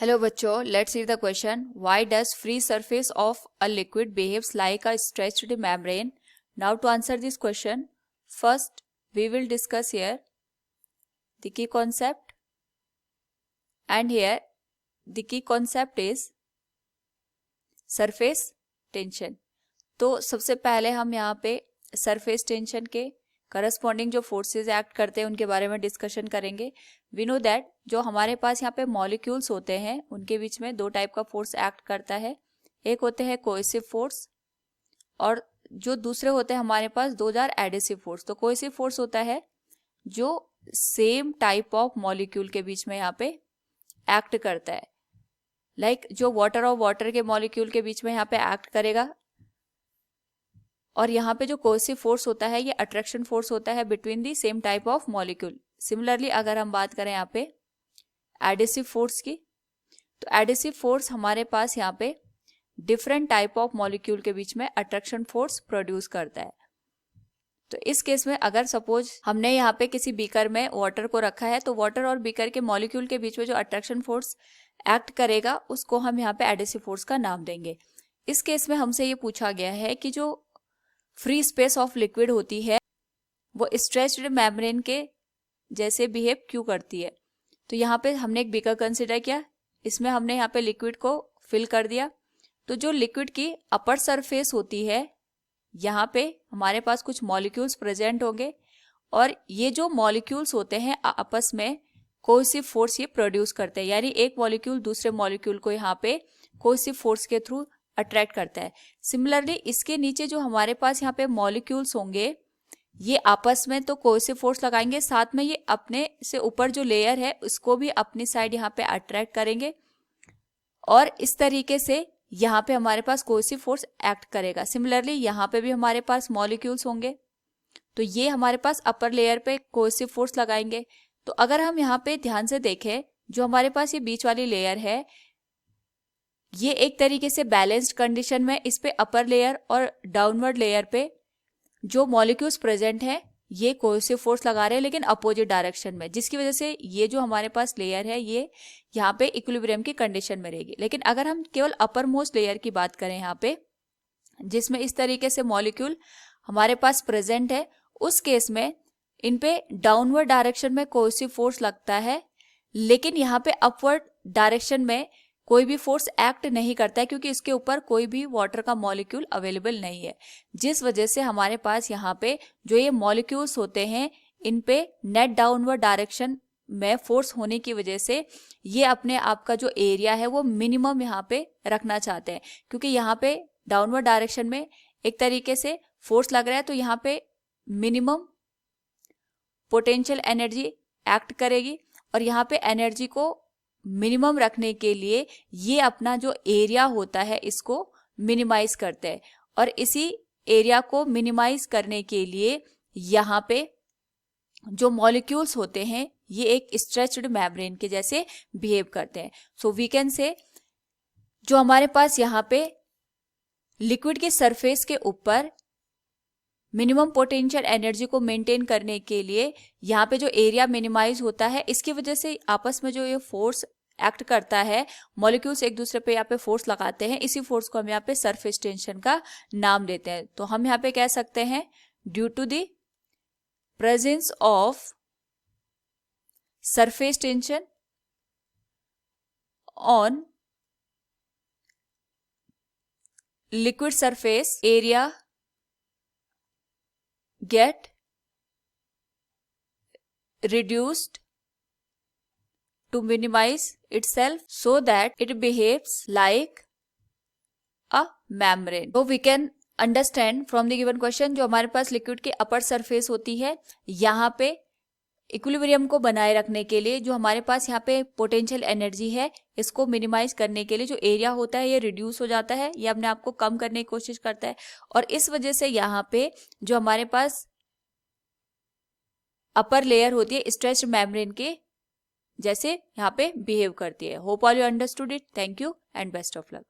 Hello बच्चों, let's read the question. Why does free surface of a liquid behaves like a stretched membrane? Now to answer this question, first we will discuss here the key concept, and here the key concept is surface tension. तो सबसे पहले हम यहाँ पे surface tension के corresponding जो forces act करते हैं उनके बारे में डिस्कशन करेंगे. वी नो दैट जो हमारे पास यहाँ पे मॉलिक्यूल्स होते हैं उनके बीच में दो टाइप का फोर्स एक्ट करता है. एक होते हैं कोएसिव फोर्स और जो दूसरे होते हैं हमारे पास दो आर एडिसिव फोर्स. तो कोएसिव फोर्स होता है जो सेम टाइप ऑफ मॉलिक्यूल के बीच में यहाँ पे एक्ट करता है. लाइक जो वाटर और वाटर के मॉलिक्यूल के बीच में यहाँ पे एक्ट करेगा. और यहाँ पे जो कोएसिव फोर्स होता है ये अट्रैक्शन फोर्स होता है between the same type of molecule. Similarly अगर हम बात करें यहाँ पे एडिसिव फोर्स की, तो एडिसिव फोर्स हमारे पास यहाँ पे डिफरेंट टाइप ऑफ मॉलिक्यूल के बीच में अट्रैक्शन फोर्स प्रोड्यूस करता है. तो इस केस में अगर सपोज हमने यहाँ पे किसी बीकर में वाटर को रखा है, तो वाटर और बीकर के मॉलिक्यूल के बीच में जो अट्रैक्शन फोर्स एक्ट करेगा उसको हम यहाँ पे एडिसिव फोर्स का नाम देंगे. इस केस में हमसे ये पूछा गया है कि जो फ्री स्पेस ऑफ लिक्विड होती है वो स्ट्रेच्ड मेम्ब्रेन के जैसे बिहेव क्यों करती है. तो यहाँ पे हमने एक बीकर कंसिडर किया, इसमें हमने यहाँ पे लिक्विड को फिल कर दिया. तो जो लिक्विड की अपर सरफेस होती है यहाँ पे हमारे पास कुछ मॉलिक्यूल्स प्रेजेंट होंगे और ये जो मॉलिक्यूल्स होते हैं आपस में कोएसिव फोर्स ये प्रोड्यूस करते हैं. यानी एक मॉलिक्यूल दूसरे मॉलिक्यूल को यहाँ पे कोएसिव फोर्स के थ्रू अट्रैक्ट करता है. सिमिलरली इसके नीचे जो हमारे पास यहाँ पे मॉलिक्यूल्स होंगे ये आपस में तो कोएसिव फोर्स लगाएंगे, साथ में ये अपने से ऊपर जो लेयर है उसको भी अपनी साइड यहाँ पे अट्रैक्ट करेंगे और इस तरीके से यहाँ पे हमारे पास कोएसिव फोर्स एक्ट करेगा. सिमिलरली यहाँ पे भी हमारे पास मॉलिक्यूल्स होंगे तो ये हमारे पास अपर लेयर पे कोएसिव फोर्स लगाएंगे. तो अगर हम यहाँ पे ध्यान से देखें, जो हमारे पास ये बीच वाली लेयर है ये एक तरीके से बैलेंस्ड कंडीशन में इस पे अपर लेयर और डाउनवर्ड लेयर पे जो मॉलिक्यूल्स प्रेजेंट हैं ये कोएसिव फोर्स लगा रहे हैं लेकिन अपोजिट डायरेक्शन में, जिसकी वजह से ये जो हमारे पास लेयर है ये यहाँ पे इक्विलिब्रियम की कंडीशन में रहेगी. लेकिन अगर हम केवल अपर मोस्ट लेयर की बात करें यहाँ पे जिसमें इस तरीके से मॉलिक्यूल हमारे पास प्रेजेंट है, उस केस में इन पे डाउनवर्ड डायरेक्शन में कोएसिव फोर्स लगता है लेकिन यहाँ पे अपवर्ड डायरेक्शन में कोई भी फोर्स एक्ट नहीं करता है क्योंकि इसके ऊपर कोई भी वाटर का मॉलिक्यूल अवेलेबल नहीं है. जिस वजह से हमारे पास यहाँ पे जो ये मॉलिक्यूल्स होते हैं इन पे नेट डाउनवर्ड डायरेक्शन में फोर्स होने की वजह से ये अपने आप का जो एरिया है वो मिनिमम यहाँ पे रखना चाहते हैं. क्योंकि यहाँ पे डाउनवर्ड डायरेक्शन में एक तरीके से फोर्स लग रहा है तो यहाँ पे मिनिमम पोटेंशियल एनर्जी एक्ट करेगी और यहाँ पे एनर्जी को मिनिमम रखने के लिए ये अपना जो एरिया होता है इसको मिनिमाइज करते हैं और इसी एरिया को मिनिमाइज करने के लिए यहाँ पे जो मॉलिक्यूल्स होते हैं ये एक स्ट्रेच्ड मेम्ब्रेन के जैसे बिहेव करते हैं. सो वी कैन से जो हमारे पास यहाँ पे लिक्विड के सरफेस के ऊपर मिनिमम पोटेंशियल एनर्जी को मेंटेन करने के लिए यहाँ पे जो एरिया मिनिमाइज होता है इसकी वजह से आपस में जो ये फोर्स एक्ट करता है, मॉलिक्यूल्स एक दूसरे पे यहाँ पे फोर्स लगाते हैं, इसी फोर्स को हम यहाँ पे सरफेस टेंशन का नाम देते हैं. तो हम यहाँ पे कह सकते हैं due to the presence of surface tension on liquid surface area get reduced to minimize itself so that it behaves like a membrane. So we can understand from the given question जो हमारे पास liquid की upper surface होती है यहाँ पे equilibrium को बनाए रखने के लिए जो हमारे पास यहाँ पे पोटेंशियल एनर्जी है इसको मिनिमाइज करने के लिए जो एरिया होता है ये रिड्यूस हो जाता है, ये अपने आप को कम करने की कोशिश करता है और इस वजह से यहाँ पे जो हमारे पास अपर लेयर होती है स्ट्रेच्ड मेम्ब्रेन के जैसे यहाँ पे बिहेव करती है. Hope all you understood it. Thank you and best of luck.